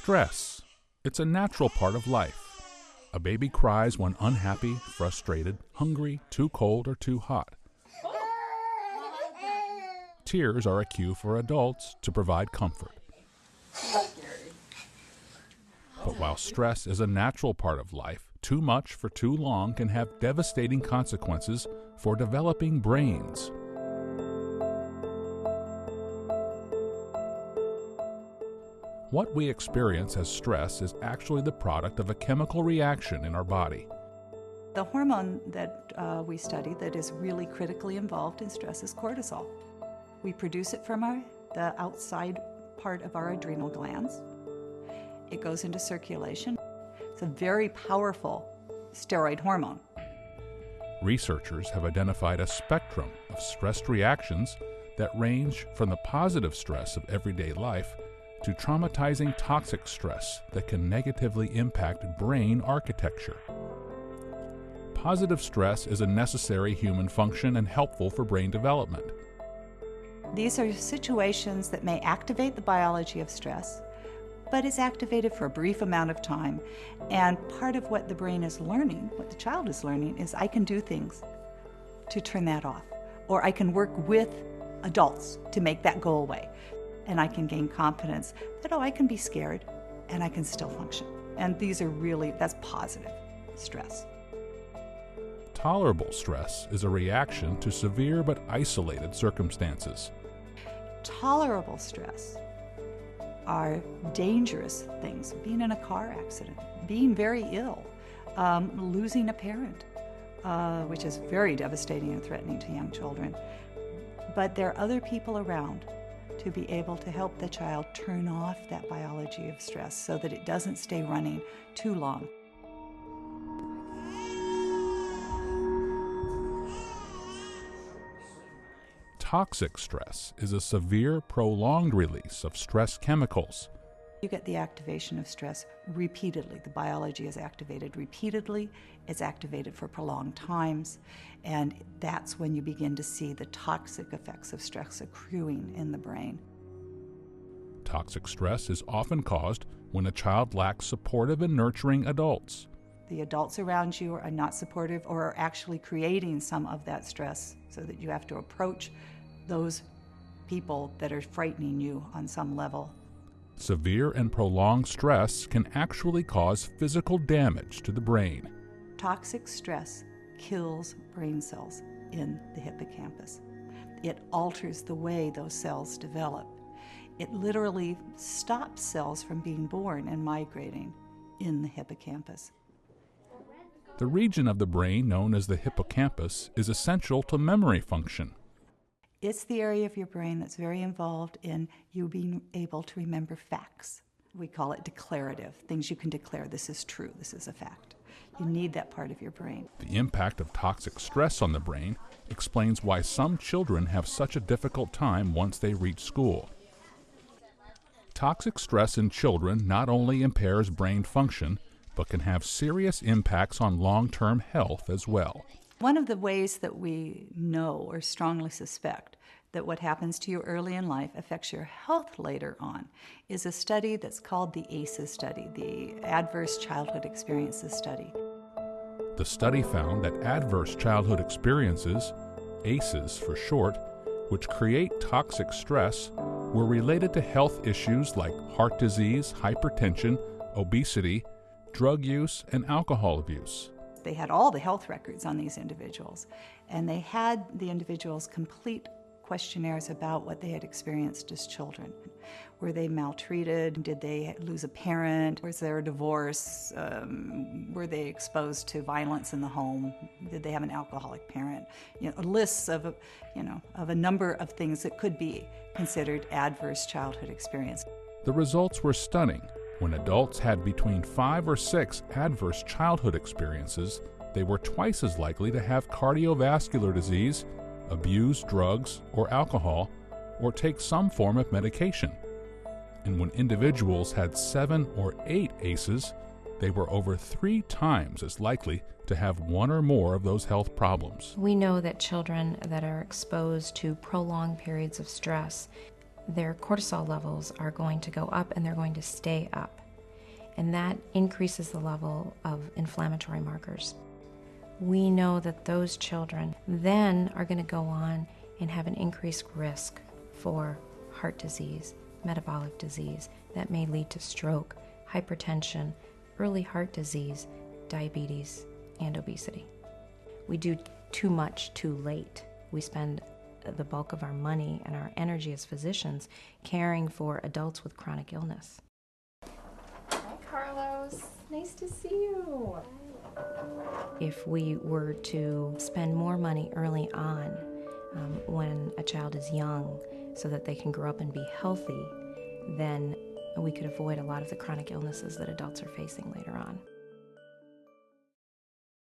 Stress. It's a natural part of life. A baby cries when unhappy, frustrated, hungry, too cold, or too hot. Tears are a cue for adults to provide comfort. But while stress is a natural part of life, too much for too long can have devastating consequences for developing brains. What we experience as stress is actually the product of a chemical reaction in our body. The hormone that we study that is really critically involved in stress is cortisol. We produce it from the outside part of our adrenal glands. It goes into circulation. It's a very powerful steroid hormone. Researchers have identified a spectrum of stress reactions that range from the positive stress of everyday life to traumatizing toxic stress that can negatively impact brain architecture. Positive stress is a necessary human function and helpful for brain development. These are situations that may activate the biology of stress, but it's activated for a brief amount of time. And part of what the brain is learning, what the child is learning, is I can do things to turn that off, or I can work with adults to make that go away. And I can gain confidence that, I can be scared and I can still function. And that's positive stress. Tolerable stress is a reaction to severe but isolated circumstances. Tolerable stress are dangerous things. Being in a car accident, being very ill, losing a parent, which is very devastating and threatening to young children. But there are other people around to be able to help the child turn off that biology of stress so that it doesn't stay running too long. Toxic stress is a severe, prolonged release of stress chemicals. You get the activation of stress repeatedly. The biology is activated repeatedly. It's activated for prolonged times. And that's when you begin to see the toxic effects of stress accruing in the brain. Toxic stress is often caused when a child lacks supportive and nurturing adults. The adults around you are not supportive or are actually creating some of that stress so that you have to approach those people that are frightening you on some level. Severe and prolonged stress can actually cause physical damage to the brain. Toxic stress kills brain cells in the hippocampus. It alters the way those cells develop. It literally stops cells from being born and migrating in the hippocampus. The region of the brain known as the hippocampus is essential to memory function. It's the area of your brain that's very involved in you being able to remember facts. We call it declarative, things you can declare. This is true, this is a fact. You need that part of your brain. The impact of toxic stress on the brain explains why some children have such a difficult time once they reach school. Toxic stress in children not only impairs brain function, but can have serious impacts on long-term health as well. One of the ways that we know or strongly suspect that what happens to you early in life affects your health later on is a study that's called the ACEs study, the Adverse Childhood Experiences Study. The study found that adverse childhood experiences, ACEs for short, which create toxic stress, were related to health issues like heart disease, hypertension, obesity, drug use, and alcohol abuse. They had all the health records on these individuals, and they had the individuals complete questionnaires about what they had experienced as children. Were they maltreated? Did they lose a parent? Was there a divorce? Were they exposed to violence in the home? Did they have an alcoholic parent? Lists of a number of things that could be considered adverse childhood experience. The results were stunning. When adults had between 5 or 6 adverse childhood experiences, they were twice as likely to have cardiovascular disease, abuse drugs or alcohol, or take some form of medication. And when individuals had 7 or 8 ACEs, they were over 3 times as likely to have 1 or more of those health problems. We know that children that are exposed to prolonged periods of stress, their cortisol levels are going to go up and they're going to stay up. and that increases the level of inflammatory markers. We know that those children then are going to go on and have an increased risk for heart disease, metabolic disease that may lead to stroke, hypertension, early heart disease, diabetes, and obesity. We do too much too late. We spend the bulk of our money and our energy as physicians caring for adults with chronic illness. Hi, Carlos. Nice to see you. If we were to spend more money early on when a child is young so that they can grow up and be healthy, then we could avoid a lot of the chronic illnesses that adults are facing later on.